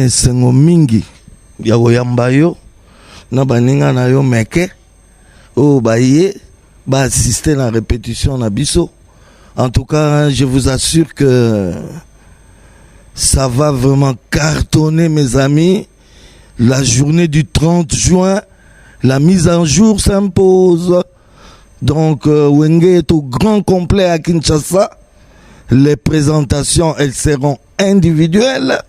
Sengo mingi ya oyamba yo na baninga na yo meke o baye ba assister la répétition na biso. En tout cas, je vous assure que ça va vraiment cartonner, mes amis. La journée du 30 juin, la mise en jour s'impose. Donc, Wenge est au grand complet à Kinshasa. Les présentations, elles seront individuelles.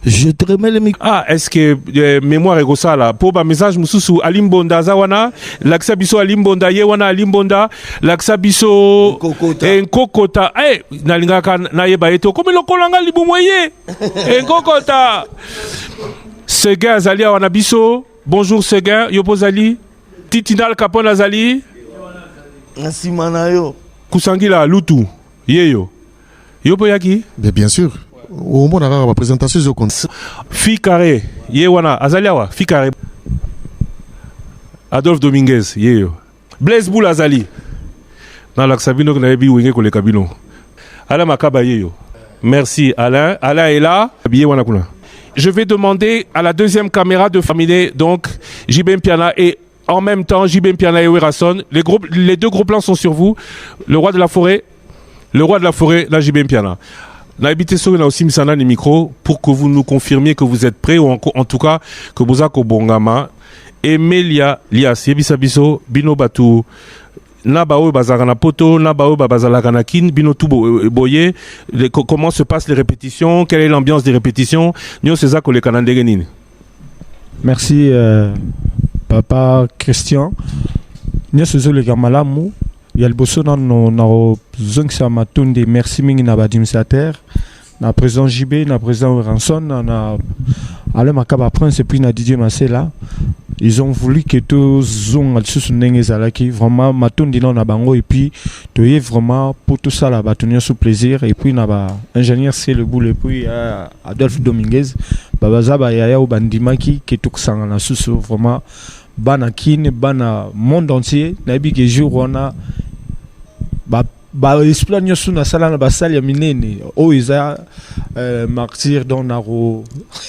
Je te remets le micro. Ah, est-ce que mémoire est ça là? Pour un message, Moussou Alimbonda Zawana, l'Axabiso Alimbonda, Yewana Alimbonda, l'Axabiso Nkokota. Eh, Nalingaka Nayebaeto, comme le Kolanga Libumoye. Nkokota. Seguin Zalia Wanabiso. Bonjour Seguin, Yopozali. Titinal Kapon Azali. Nasimanayo. Kusangila Lutu. Yeyo. Yopoyaki? Bien sûr. Au moment de la présentation, je compte. Fikare, Yewana, Azaliawa, Fikare. Adolphe Dominguez, Yeyo. Blaise Boul Azali. Dans l'Axabino, qu'on avait vu Wenge pour les cabinets. Alain Makaba Yeyo. Merci Alain. Alain est là. Je vais demander à la deuxième caméra de terminer donc Jibem Piana et en même temps Jibem Piana et Werason. Les deux gros plans sont sur vous. Le roi de la forêt, la Jibem Piana. N'habitez sur là aussi Misana les micros pour que vous nous confirmiez que vous êtes prêts ou en tout cas que vous avez Bongama Emelia Lias Yebisabiso Bino Batu Nabao Bazarana Poto Nabao Bazalagana Kin Bino Tubo Boye. Comment se passent les répétitions? Quelle est l'ambiance des répétitions? Nyo César Kole Kanandegenin. Merci Papa Christian. Nyo César le Gamalamu. Il y a le bosso dans nos zong merci mingi na badimisateur na président JB na président Ranson na ale makaba prince et puis na Didier Massé là ils ont voulu que tout zone al-susu ndenge zalaki vraiment matondi na bango et puis tu es vraiment pour tout ça là tenir sous plaisir et puis na ba ingénieur c'est le boule et puis Adolphe Dominguez babaza ba yaya ou bandimaki que tout ça na susu vraiment bana kin bana monde entier na bi que jour on a ba exploit nyosu na sala na basali ya minene o iza martyr don naro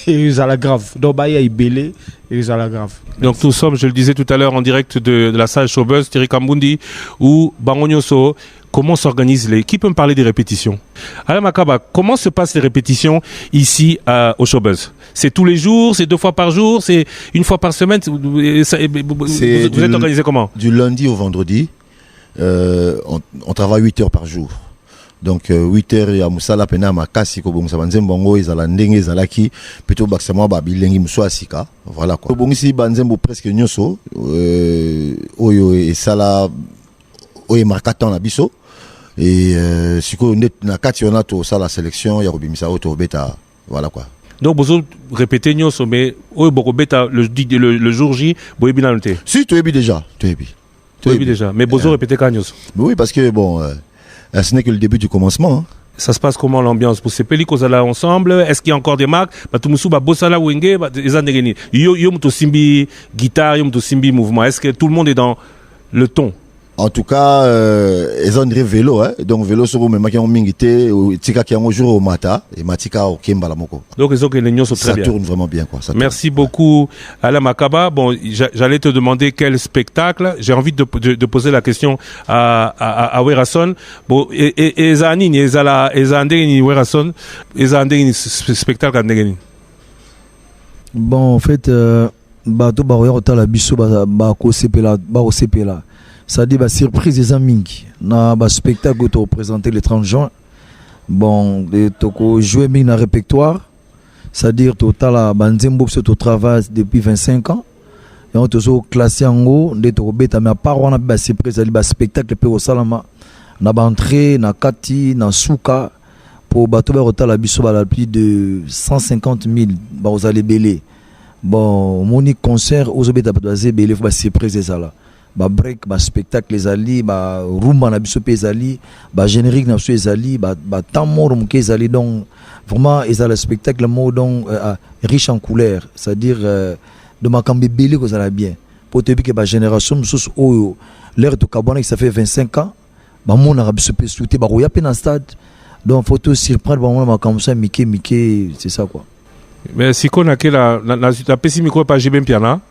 la grave do ba ya ibele la grave. Donc nous sommes, je le disais tout à l'heure, en direct de la salle Showbuzz Thierry Kambundi où Bangonyoso. Comment s'organisent les... Qui peut me parler des répétitions? Alain Makaba, comment se passent les répétitions ici au Showbuzz? C'est tous les jours? C'est 2 fois par jour? C'est 1 fois par semaine? Vous êtes organisé comment? Du lundi au vendredi. On travaille 8 heures par jour. Donc 8 heures ya musala pena makasi ko bongisa banzembo ngo ezala ndenge ezalaki plutôt bakisama ba bilengi muso asika voilà quoi. Bongisi banzembo presque nyoso oyo esala oyo markatan na biso et siko net na kati on a to ça la sélection ya kobimisa auto beta voilà quoi. Donc vous répétez nyoso mais oyo boko beta le jour J boyebi na noté. Si tu es déjà, tu es déjà mais bozo répéter kanyoso. Oui parce que bon ce n'est que le début du commencement. Hein. Ça se passe comment l'ambiance pour ces pelicos là ensemble? Est-ce qu'il y a encore des marques? Batumusu ba bossala wenge ba ezandegeni. Yo muto simbi guitare, yo muto simbi mouvement. Est-ce que tout le monde est dans le ton? En tout cas, ils ont un vélo, hein. Donc vélo sur même qui ont mingité, tika qui ont jour au matin et matika au Kemba la moko. Donc ils ont que les nions sont très bien. Ça tourne vraiment bien quoi. Merci beaucoup Alain Makaba. Bon, j'allais te demander quel spectacle. J'ai envie de poser la question à Werason. Bon, et Zanini, et Zandeni Werason, et Zandeni spectacle Andeni. Bon, en fait, bato ba roya la biso ba ko sepela c'est-à-dire la surprise des amis na ba spectacle to présenté le 30 juin. Bon, to jouer mi na répertoire, c'est-à-dire total la banzembo to travail depuis 25 ans. Et on to classé en haut de to beta mais par on a ba surprise ba spectacle pe au salama na ba entrée na kati na souka pour bato ba rotal la biso ba plus de 150 000 ba aux allez belé. Bon, moni concert aux beta ba belé ba surprise ça là. Ba break ba spectacle les ali ba rumba na biso pe ezali ba générique na biso ezali ba temps mort mo ezali donc vraiment ezali spectacle mot donc riche en couleurs, c'est-à-dire de makambe belé ko ça bien pour te dire que ba génération sous oyo l'air to kabona ça fait 25 ans ba mon na biso pe souté ba roya pe na stade donc photo surprendre ba mon makambe ça Mickey c'est ça quoi. Mais si qu'on a que la pessimiko pa jibem piana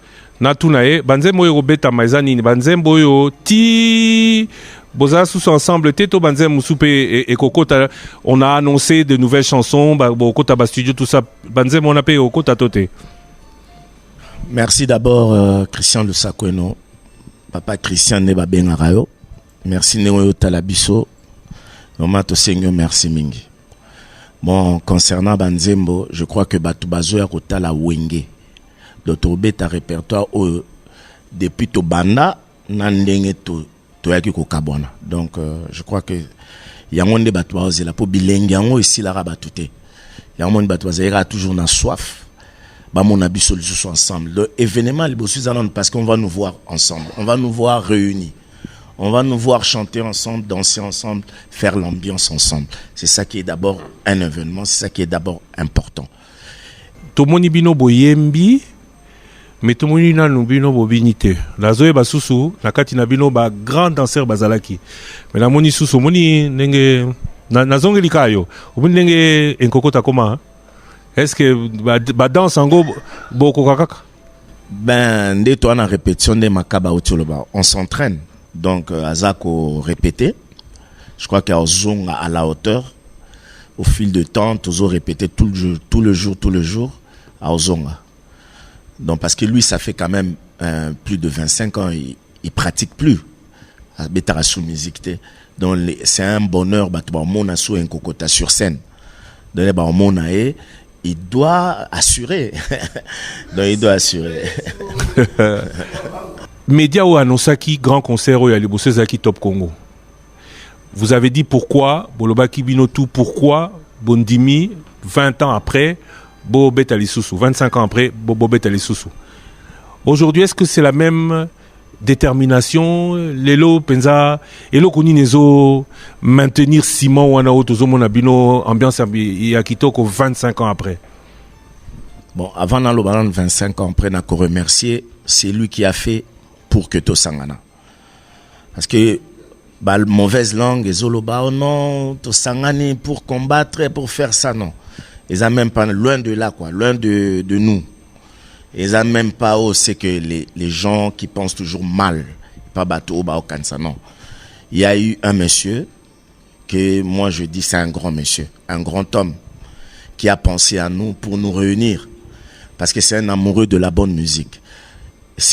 na tunae banzembo yo beta maizani banzembo yo ti boza sous ensemble teto banzembo soupe et kokota on a annoncé de nouvelles chansons kokota ba studio tout ça banzembo on a payé kokota toté. Merci d'abord Christian de Sakweno papa Christian ne ba bengarayo merci ne talabiso vraiment to seigneur merci mingi. Bon concernant banzembo je crois que batu bazo ya kotala wenge d'autres bêta répertoire depuis to banda nandenge to yaki ko kabona donc je crois que yango nde bato bazela po bilengi yango ici la rabatute yango nde bato bazela toujours na soif ba mon abiso les tous ensemble le événement les bossus allons parce qu'on va nous voir ensemble on va nous voir réunis on va nous voir chanter ensemble danser ensemble faire l'ambiance ensemble c'est ça qui est d'abord un événement c'est ça qui est d'abord important to moni bino boyembi mais tout le monde n'a pas bobinité. La zoé basusu, la katina bino ba grand danseur bazalaki. Mais la moni susu moni nenge na zonge likayo. Moni nenge enkokota koma. Est-ce que ba danse ango boko kakaka? Ben dès toi en répétition de makaba otoloba, on s'entraîne. Donc azako répéter. Je crois qu'à zonga à la hauteur au fil de temps, toujours répéter tout le jour à zonga. Donc parce que lui ça fait quand même plus de 25 ans il pratique plus à betara sous musique donc c'est un bonheur batba mona sou un kokota sur scène donc ba mona il doit assurer donc il doit assurer Média ou annoncaki grand concert au Yalibosezaki Top Congo. Vous avez dit pourquoi Bolobaki Binotou pourquoi Bondimi 20 ans après Bo Betali Soussou, 25 ans après, Bo Betali Soussou. Aujourd'hui, est-ce que c'est la même détermination, lelo penza elo koni nezo maintenir Simon wana otozo monabino ambiance ya kitoko 25 ans après? Bon, avant dans le 25 ans après, n'a remercier, c'est lui qui a fait pour que to sangana. Parce que bah, mauvaise langue, et zoloba, oh non, to sangani pour combattre, pour faire ça, non. Ils ont même pas, loin de là, quoi, loin de nous. Ils ont même pas, oh, c'est que les gens qui pensent toujours mal, pas bateau, bah, au cancer, non. Il y a eu un monsieur, que moi je dis c'est un grand monsieur, un grand homme, qui a pensé à nous pour nous réunir. Parce que c'est un amoureux de la bonne musique.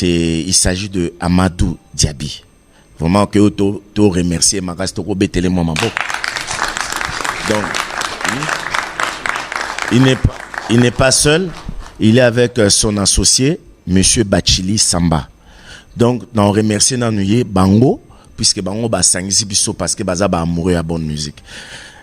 Il s'agit de Amadou Diaby. Vraiment que tu remercier ma race, tu betele moi ma bok. Donc, il n'est pas seul. Il est avec son associé, Monsieur Bachili Samba. Donc, on remercie Nanouye Bango, puisque Bango ba sangisi biso parce que baza ba amoureux de la bonne musique.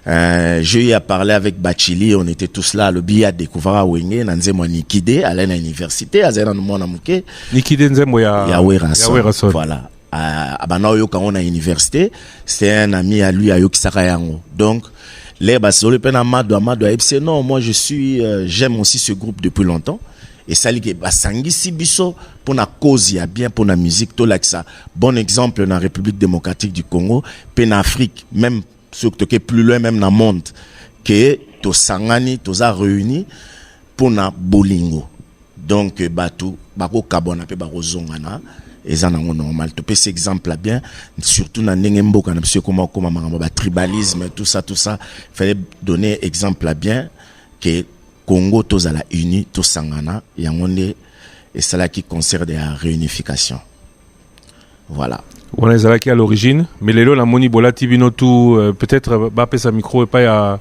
J'ai eu à parler avec Bachili, on était tous là, le billet à découvrir à Wenge, Nanze moi Nikide, à l'université, à Zéran Mona Mouké. Nikide Nzemo ya Werason. Voilà. À Banao quand on a université, c'est un ami à lui à Yokisaka Yango. Donc, les basolo pen Amadou non, moi j'aime aussi ce groupe depuis longtemps. Et ça li que basangi si biso pour na cause ya bien pour la musique to like ça. Bon exemple dans la République démocratique du Congo, pen Afrique, même surtout que plus loin même dans le monde que to sangani to za réuni pour na bolingo. Donc batou bako kabona pe bako zongana et ça normal. Tu peux cet exemple là bien surtout dans nengembo kana parce que comment ba tribalisme tout ça fallait donner exemple là bien que Congo tous à la uni tous sangana yangonde et c'est là qui concerne la réunification. Voilà. On est là qui à l'origine, mais les la moni bola tibino tout peut-être ba pesa micro et pas à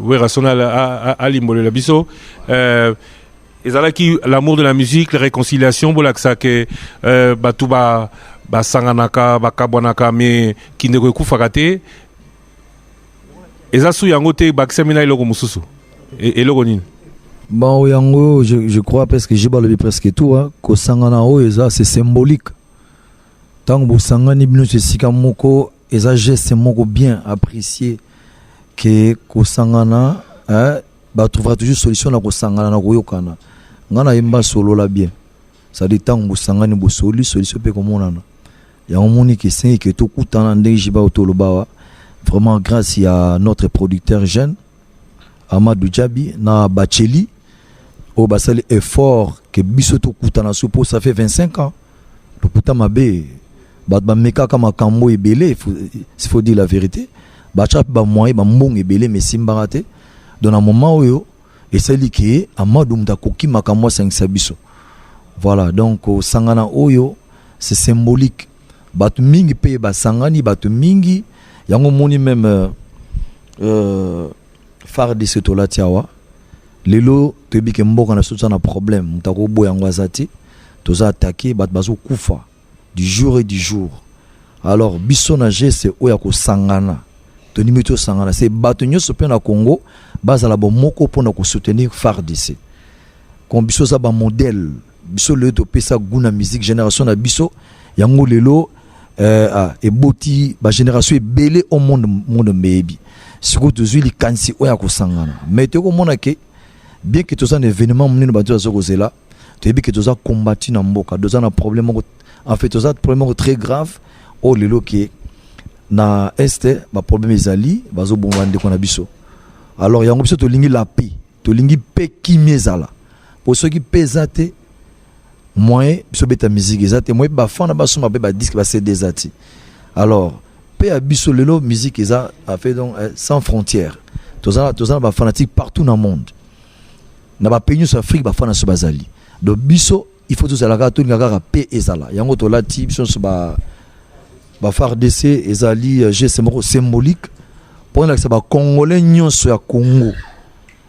Werason à Limbo la biso et là qui l'amour de la musique, la réconciliation bola que ça que ba tout ba sanganaka ba kabonaka mais qui ne recouvre raté et ça sou yangote ba ksemina iloko mususu et logonin. Bon yango je crois parce que j'ai balé presque tout hein ko sangana o eza c'est symbolique. Tant que vous sangani bino sika moko eza geste moko bien apprécié que ko sangana ba trouvera toujours solution na ko sangana na koyokana ngana yemba solo la bien ça dit tant que vous sangani bo solution pe komonana ya omoni que c'est que to kutana ndenge jiba otoloba vraiment grâce à notre producteur jeune Amadou Diaby na Bacheli au basali effort que biso to kutana supo ça fait 25 ans le kuta mabe ba meka kama kambo ebele il faut dire la vérité ba chap ba moyen ba mbong ebele mais simbarate dans un moment où et c'est li que Amadou mtakoki makamwa sangisa biso voilà donc sangana oyo c'est symbolique batu mingi pe ba sangani batu mingi yango moni même phare de ce tola tiawa lelo tebi ke mboka na sotsa na problème mtako boya ngwazati toza attaquer bat bazo kufa du jour et du jour. Alors biso na geste oya ko sangana to nimito sangana c'est bato nyoso pe na Congo bazala bo moko pona ko soutenir FARDC comme biso za ba modèle biso le to pesa guna musique génération na biso yango lelo et boti ba génération ebele au monde mebi siko tozuli kansi oya ko sangana mais te ko mona ke bien que tous un événement mnino bato za kozela te bi que tous a combattu na mboka deux ans problème en fait tous a problème très grave au lelo ke na este ba problème ezali bazo bombande ko na biso alors yango biso to lingi la paix to lingi paix qui miezala pour ceux qui pesate moi biso beta musique ezate moi ba fana ba soma ba disque ba CD ezati alors paix à biso lelo musique eza a fait donc sans frontières tous a ba fanatique partout dans le monde na ba pays sur Afrique ba fana so bazali donc biso il faut tous à la gare tout ngaka paix ezala yango to lati biso so ba FARDC ezali geste symbolique pour que ça ba congolais nyonso ya Congo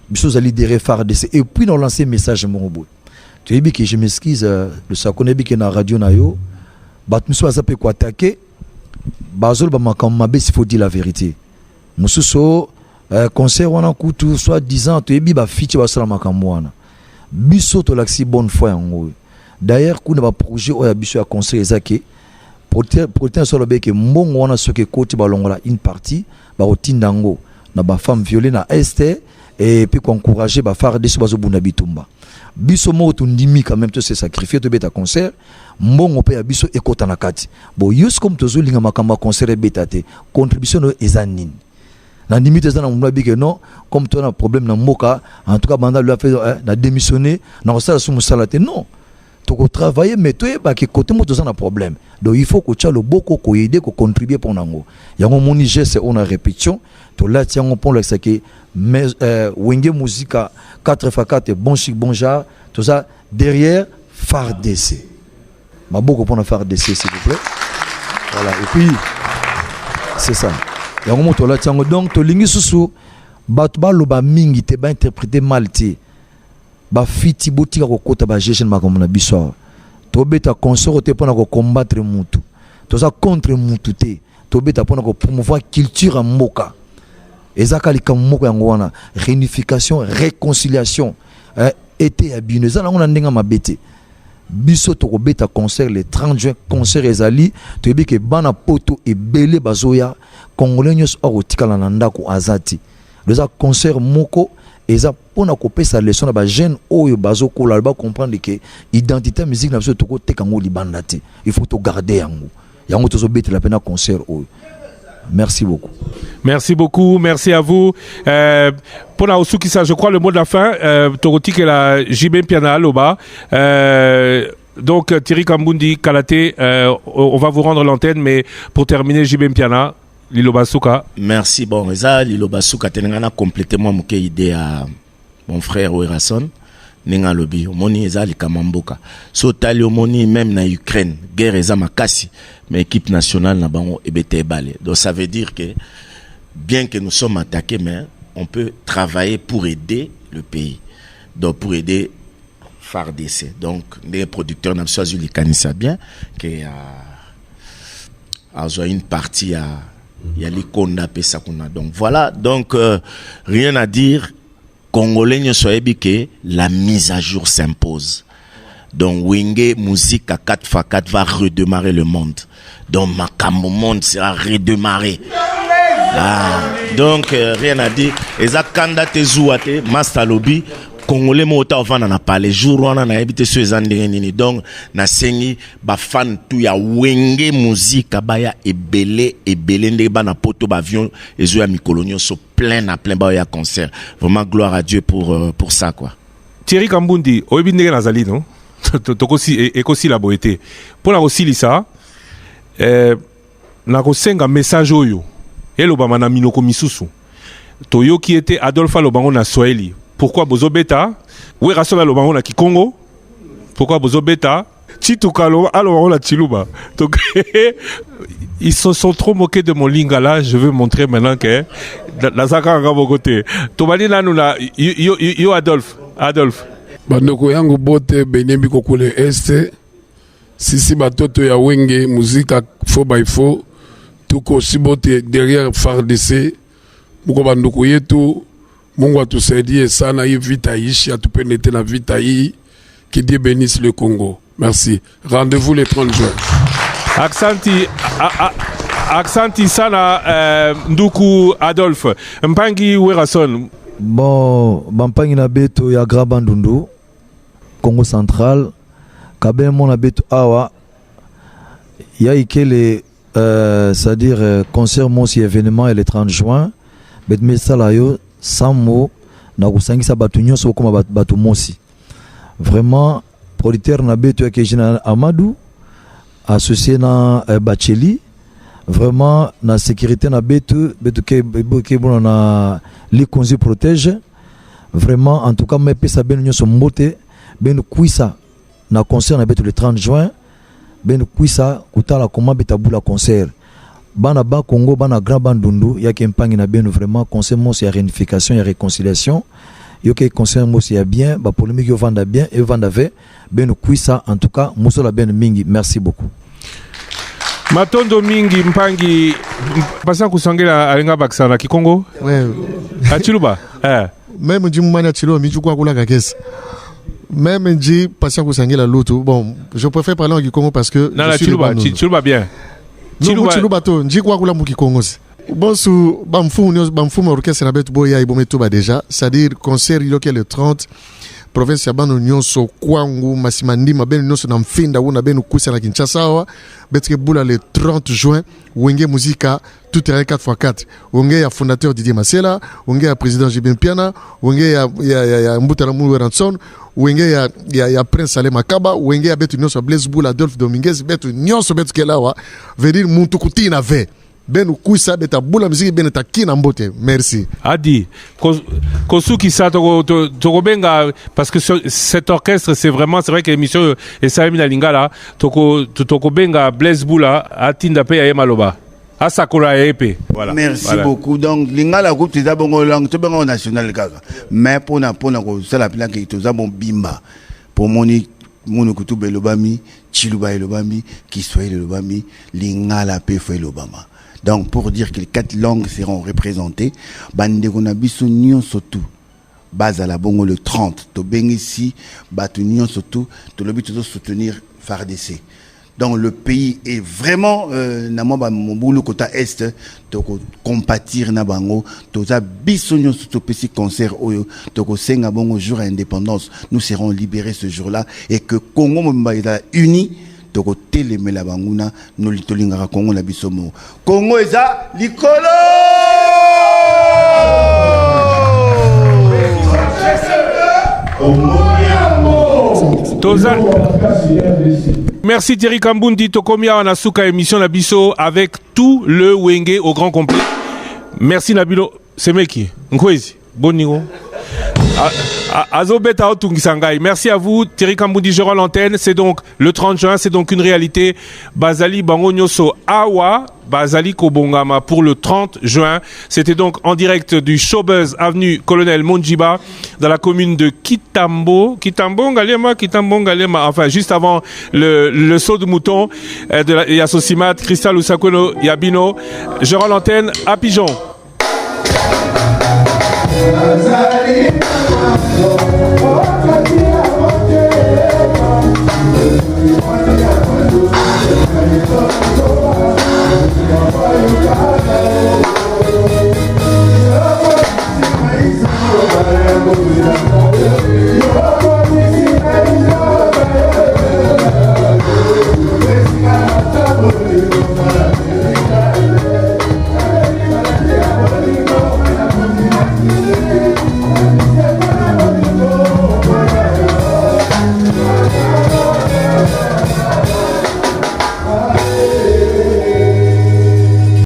biso zali derrière FARDC et puis nous lancer message morobo tu dis que je m'excuse le sakone bi que na radio na yo bat miso azape ko attaquer bazol ba makamba be s'il faut dire la vérité mususo concert wana kutu soit 10 ans tu ebi ba fiti ba sala makambo wana biso to laxi bonne foi yango D'ailleurs kuna ba projet oya biso ya conseil ezake protéine sur le bec mbongo wana soki côté balongola une partie ba otindango na ba femme violée na este et puis encourager ba faire des bazo buna bitumba biso mo to ndimi quand même to se sacrifier to beta concert mbongo pe ya biso ekota na kati bo yus comme to zolinga makamba concert betate contribution no ezanine na limite za na mwa bike non comme toi na problème na moka en tout cas banda lui a fait na démissionner na ça sous musalate non to travailler mais to ba ki côté mo to za na problème donc il faut que tu as le beaucoup ko aider ko contribuer pour nango yango moni geste on a répétition to la tiango pour le saki mais wenge musica 4x4 bon chic bon genre tout ça derrière phare DC ma beaucoup pour na phare DC s'il vous plaît voilà et puis c'est ça yango moto la tiango donc to lingi susu bat ba lo ba mingi te ba interpréter mal te ba fiti botika ko kota ba jeune makambo na biso to beta concert te pona ko combattre mutu to ça contre mutu te to beta pona ko promouvoir culture en moka ezakali kam moko yango wana réunification réconciliation été abine za nango na ndenga mabete biso to ko beta concert le 30 juin concert ezali to yebi ke bana poto ebele bazoya congolais nyos otikala na ndako azati leza concert moko eza pona ko pesa leçon na ba jeune oyo bazo kola ba comprendre que identité musique na biso to ko tekango libanda te il faut to garder yango to zo beta la pena concert oyo. Merci beaucoup. Merci beaucoup, merci à vous. Pour la Osukisa, je crois le mot de la fin, Toroti que la Jibé Piana Loba. Donc Thierry Kambundi, Kalaté, on va vous rendre l'antenne, mais pour terminer, Jibé Piana, Liloba Souka. Merci, bon, Reza, Liloba Souka, tenengana complètement mon idée à mon frère Ouerason. Nenga lobi omoni eza likamamboka so tali omoni même na Ukraine guerre eza makasi mais équipe nationale na bango ebete balé donc ça veut dire que bien que nous sommes attaqués mais on peut travailler pour aider le pays donc pour aider FARDC donc les producteurs n'a pas eu les canissa bien que a une partie à il y a les konda pesa kuna donc voilà donc rien à dire. Congolais ne soient que la mise à jour s'impose. Donc Wenge musique à 4x4 va redémarrer le monde. Donc Makambo monde sera redémarré. Donc rien à dire. Eza kanda te zouate master lobby Congolais mota van na parler jour on a habité sur les donc na sengi ba fan tout ya Wenge musique baya ebele ndé ba na poto ba avion ezo ya mikolonio so plein ba ya concert vraiment gloire à Dieu pour ça quoi. Thierry Kambundi oyebi ndenge nazali non tokosi ekosi la boete pona kosi lisa na kosenga message oyo eloba mana minoko misusu toyo qui était Adolphe Lobango na Swahili. Pourquoi Bozobeta? Oui, Rassola Lobango na Kikongo. Pourquoi Bozobeta? Chitukalo, alors la Chiluba. Donc, ils se sont trop moqués de mon lingala. Je veux montrer maintenant que la Zaka à côté. Tobali Nanoula, yo Adolphe. Bandoko yango bote benyembi kokule este. Sisi batoto ya Wenge, musique à faux by faux. Tuko sibote derrière FARDC. Muko bandoko yetu. Mungu atusaidie sana hii vita ishi atupendete na vita hii que Dieu bénisse le Congo. Merci. Rendez-vous le 30 juin. Aksanti sana Nduku Adolphe. Mpangi Werason. Bon, Bampangi na beto ya Grabandundu Congo central. Kabe mon na beto awa ya ikele c'est-à-dire concert mon si événement le 30 juin. Bet mesala yo sans mots na kusangisa batu nyonso koma batu mosi vraiment producteur na beto ya Kejina Amadou associé na Bacheli vraiment na sécurité na beto ke bon na li konzi protège vraiment en tout cas me pesa ben nyonso mbote ben kuisa na concert na beto le 30 juin ben kuisa kutala koma betabula concert bana ba Congo bana grand bandundu yake mpangi na beno vraiment conseil mo ya réunification et réconciliation yoke conseil mo ya bien ba polémique yo vanda bien et vanda ve beno kuisa en tout cas muso la ben mingi merci beaucoup Matondo mingi mpangi pasa kusangela alenga bakisana Kikongo ouais Achiluba même du moment Achiluba mi chukwa kula kakesi Même dit patient Kousangé la loto. Bon, je préfère parler en Kikongo parce que non, là, tu le vas bien. Non, tu le bateau. Ndi kwa kula mu Kikongo. Bon, sous bamfou orchestre na betu boya ibome tuba déjà, c'est-à-dire concert il y a le 30 province ya bano nyonso kwangu masimandi mabeno nyonso na mfinda wona beno kusa na Kinshasa wa betre bula le 30 juin wenge muzika tout terrain 4x4 wenge ya fondateur Didier Masela wenge ya président Jibin Piana wenge ya Mbuta Ramu Ranson wenge ya Prince Ale Makaba wenge ya betu nyonso Blaise Boula Adolphe Dominguez betu nyonso betu kelawa veut dire muntu kutina ve ben kuisa beta bula musique ben ta kina mbote merci Adi Kosuki sa toko benga parce que cet orchestre c'est vrai que l'émission et ça mina lingala toko benga Blaise Boula atinda pe ya maloba asakura epe voilà merci beaucoup donc lingala groupe teza bongo langue to bengo national kaka mais pona ko sala plan ke toza bon bimba pour moni kutu belobami chiluba elobami kiswahili elobami lingala pe fo elobama. Donc, pour dire que les 4 langues seront représentées, bande konabiso nyon sotu, base à la bongo le 30, to beng ici, batu nyon sotu, to le but de soutenir FARDC. Donc, le pays est vraiment, namo ba mboulou kota est, to compatir na bango, to za biso nyon sotu pesi concert oyo, to ko senga bongo jour à indépendance, nous serons libérés ce jour-là, et que Congo mba uni, toko teleme la banguna no litolingaka Congo na bisomo Congo eza likolo Toza. Merci Thierry Kambundi Tokomia on a souka émission na biso avec tout le wenge au grand complet. Merci Nabilo Semeki Nkwezi Boningo Azobeta Otungisangai. Merci à vous Thierry Kambundi, je rends l'antenne. C'est donc le 30 juin, c'est donc une réalité. Bazali Bango Nyoso Awa Bazali Kobongama pour le 30 juin. C'était donc en direct du Showbuzz avenue Colonel Monjiba dans la commune de Kitambo Ngalema, enfin juste avant le saut de mouton de Yassosimat, Cristal Usakono Yabino. Je rends l'antenne à Pigeon. Azali,